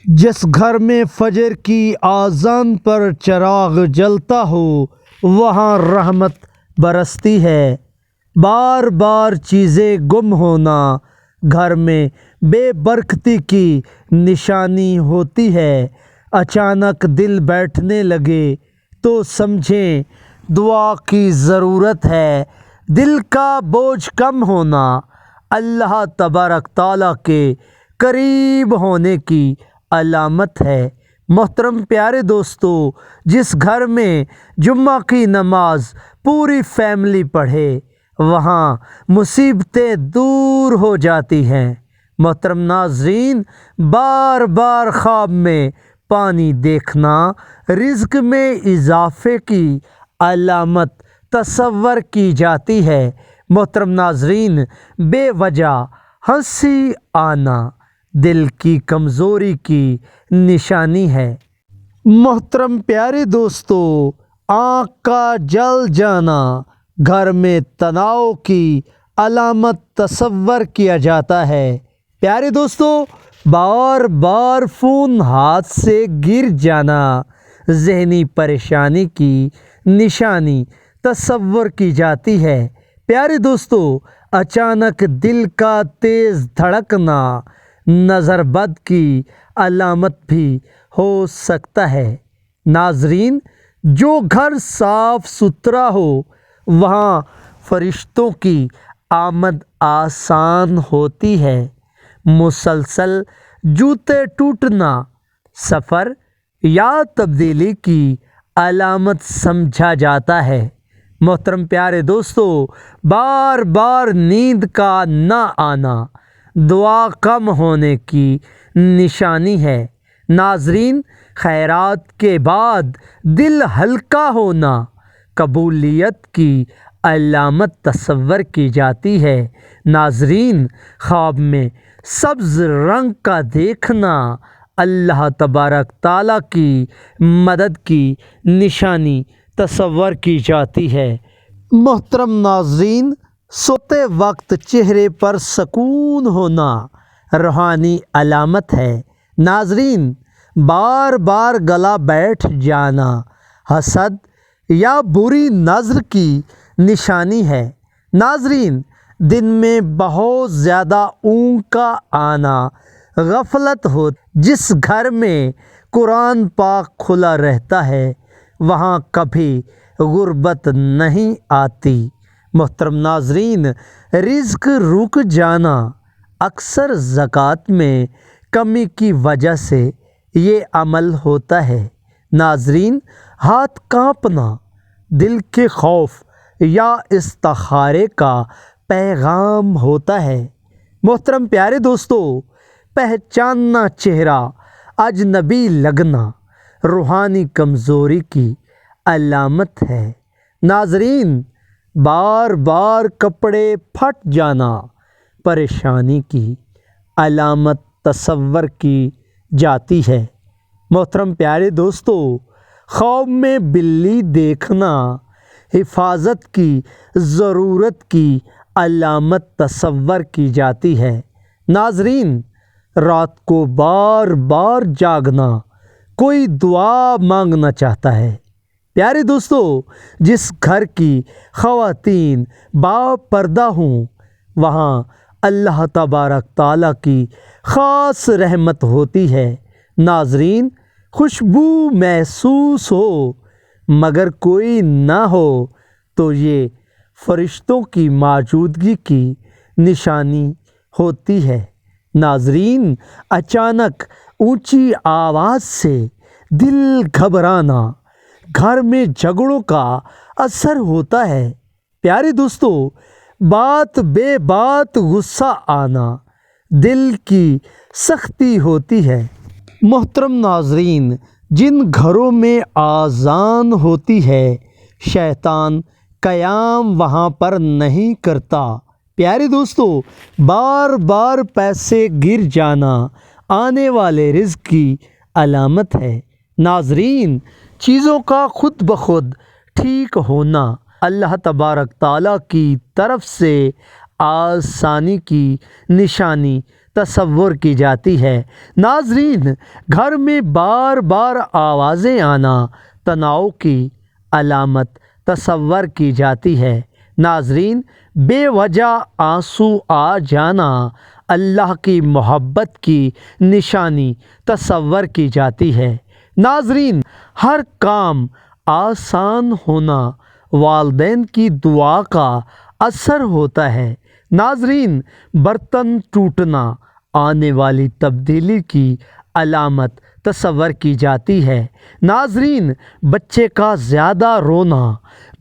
جس گھر میں فجر کی آذان پر چراغ جلتا ہو وہاں رحمت برستی ہے۔ بار بار چیزیں گم ہونا گھر میں بے برکتی کی نشانی ہوتی ہے۔ اچانک دل بیٹھنے لگے تو سمجھیں دعا کی ضرورت ہے۔ دل کا بوجھ کم ہونا اللہ تبارک تعالیٰ کے قریب ہونے کی علامت ہے۔ محترم پیارے دوستو، جس گھر میں جمعہ کی نماز پوری فیملی پڑھے وہاں مصیبتیں دور ہو جاتی ہیں۔ محترم ناظرین، بار بار خواب میں پانی دیکھنا رزق میں اضافے کی علامت تصور کی جاتی ہے۔ محترم ناظرین، بے وجہ ہنسی آنا دل کی کمزوری کی نشانی ہے۔ محترم پیارے دوستو، آنکھ کا جل جانا گھر میں تناؤ کی علامت تصور کیا جاتا ہے۔ پیارے دوستو، بار بار فون ہاتھ سے گر جانا ذہنی پریشانی کی نشانی تصور کی جاتی ہے۔ پیارے دوستو، اچانک دل کا تیز دھڑکنا نظر بد کی علامت بھی ہو سکتا ہے۔ ناظرین، جو گھر صاف ستھرا ہو وہاں فرشتوں کی آمد آسان ہوتی ہے۔ مسلسل جوتے ٹوٹنا سفر یا تبدیلی کی علامت سمجھا جاتا ہے۔ محترم پیارے دوستو، بار بار نیند کا نہ آنا دعا کم ہونے کی نشانی ہے۔ ناظرین، خیرات کے بعد دل ہلکا ہونا قبولیت کی علامت تصور کی جاتی ہے۔ ناظرین، خواب میں سبز رنگ کا دیکھنا اللہ تبارک تعالیٰ کی مدد کی نشانی تصور کی جاتی ہے۔ محترم ناظرین، سوتے وقت چہرے پر سکون ہونا روحانی علامت ہے۔ ناظرین، بار بار گلا بیٹھ جانا حسد یا بری نظر کی نشانی ہے۔ ناظرین، دن میں بہت زیادہ اونگ کا آنا غفلت ہو۔ جس گھر میں قرآن پاک کھلا رہتا ہے وہاں کبھی غربت نہیں آتی۔ محترم ناظرین، رزق رک جانا اکثر زکوٰۃ میں کمی کی وجہ سے یہ عمل ہوتا ہے۔ ناظرین، ہاتھ کانپنا دل کے خوف یا استخارے کا پیغام ہوتا ہے۔ محترم پیارے دوستو، پہچاننا چہرہ اجنبی لگنا روحانی کمزوری کی علامت ہے۔ ناظرین، بار بار کپڑے پھٹ جانا پریشانی کی علامت تصور کی جاتی ہے۔ محترم پیارے دوستو، خواب میں بلی دیکھنا حفاظت کی ضرورت کی علامت تصور کی جاتی ہے۔ ناظرین، رات کو بار بار جاگنا کوئی دعا مانگنا چاہتا ہے۔ پیارے دوستو، جس گھر کی خواتین با پردہ ہوں وہاں اللہ تبارک تعالیٰ کی خاص رحمت ہوتی ہے۔ ناظرین، خوشبو محسوس ہو مگر کوئی نہ ہو تو یہ فرشتوں کی موجودگی کی نشانی ہوتی ہے۔ ناظرین، اچانک اونچی آواز سے دل گھبرانا گھر میں جھگڑوں کا اثر ہوتا ہے۔ پیارے دوستو، بات بے بات غصہ آنا دل کی سختی ہوتی ہے۔ محترم ناظرین، جن گھروں میں آذان ہوتی ہے شیطان قیام وہاں پر نہیں کرتا۔ پیارے دوستو، بار بار پیسے گر جانا آنے والے رزق کی علامت ہے۔ ناظرین، چیزوں کا خود بخود ٹھیک ہونا اللہ تبارک تعالیٰ کی طرف سے آسانی کی نشانی تصور کی جاتی ہے۔ ناظرین، گھر میں بار بار آوازیں آنا تناؤ کی علامت تصور کی جاتی ہے۔ ناظرین، بے وجہ آنسو آ جانا اللہ کی محبت کی نشانی تصور کی جاتی ہے۔ ناظرین، ہر کام آسان ہونا والدین کی دعا کا اثر ہوتا ہے۔ ناظرین، برتن ٹوٹنا آنے والی تبدیلی کی علامت تصور کی جاتی ہے۔ ناظرین، بچے کا زیادہ رونا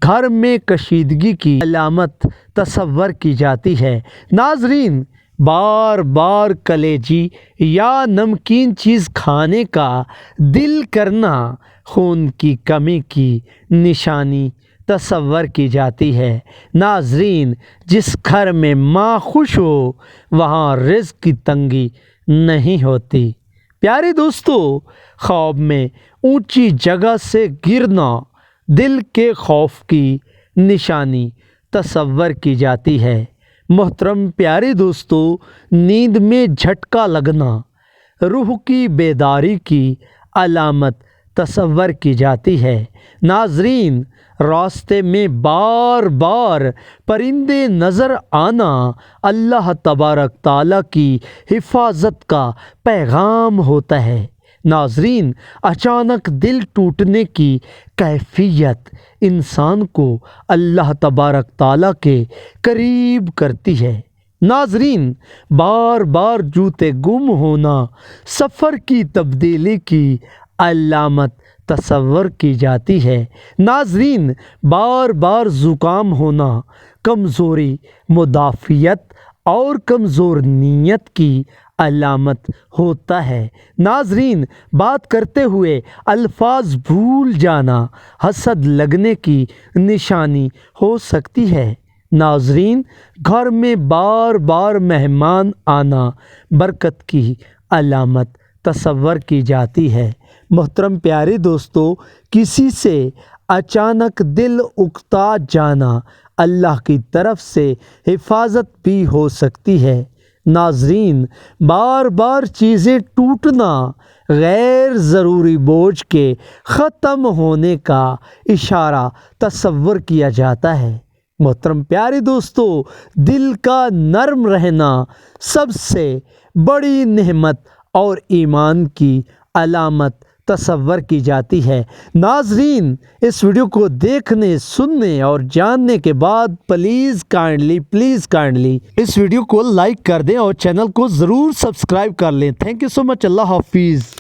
گھر میں کشیدگی کی علامت تصور کی جاتی ہے۔ ناظرین، بار بار کلیجی یا نمکین چیز کھانے کا دل کرنا خون کی کمی کی نشانی تصور کی جاتی ہے۔ ناظرین، جس گھر میں ماں خوش ہو وہاں رزق کی تنگی نہیں ہوتی۔ پیارے دوستو، خواب میں اونچی جگہ سے گرنا دل کے خوف کی نشانی تصور کی جاتی ہے۔ محترم پیارے دوستو، نیند میں جھٹکا لگنا روح کی بیداری کی علامت تصور کی جاتی ہے۔ ناظرین، راستے میں بار بار پرندے نظر آنا اللہ تبارک تعالیٰ کی حفاظت کا پیغام ہوتا ہے۔ ناظرین، اچانک دل ٹوٹنے کی کیفیت انسان کو اللہ تبارک تعالیٰ کے قریب کرتی ہے۔ ناظرین، بار بار جوتے گم ہونا سفر کی تبدیلی کی علامت تصور کی جاتی ہے۔ ناظرین، بار بار زکام ہونا کمزوری، مدافعت اور کمزور نیت کی علامت ہوتا ہے۔ ناظرین، بات کرتے ہوئے الفاظ بھول جانا حسد لگنے کی نشانی ہو سکتی ہے۔ ناظرین، گھر میں بار بار مہمان آنا برکت کی علامت تصور کی جاتی ہے۔ محترم پیارے دوستو، کسی سے اچانک دل اکتا جانا اللہ کی طرف سے حفاظت بھی ہو سکتی ہے۔ ناظرین، بار بار چیزیں ٹوٹنا غیر ضروری بوجھ کے ختم ہونے کا اشارہ تصور کیا جاتا ہے۔ محترم پیارے دوستو، دل کا نرم رہنا سب سے بڑی نعمت اور ایمان کی علامت تصور کی جاتی ہے۔ ناظرین، اس ویڈیو کو دیکھنے، سننے اور جاننے کے بعد پلیز کائنڈلی اس ویڈیو کو لائک کر دیں اور چینل کو ضرور سبسکرائب کر لیں۔ تھینک یو سو مچ۔ اللہ حافظ۔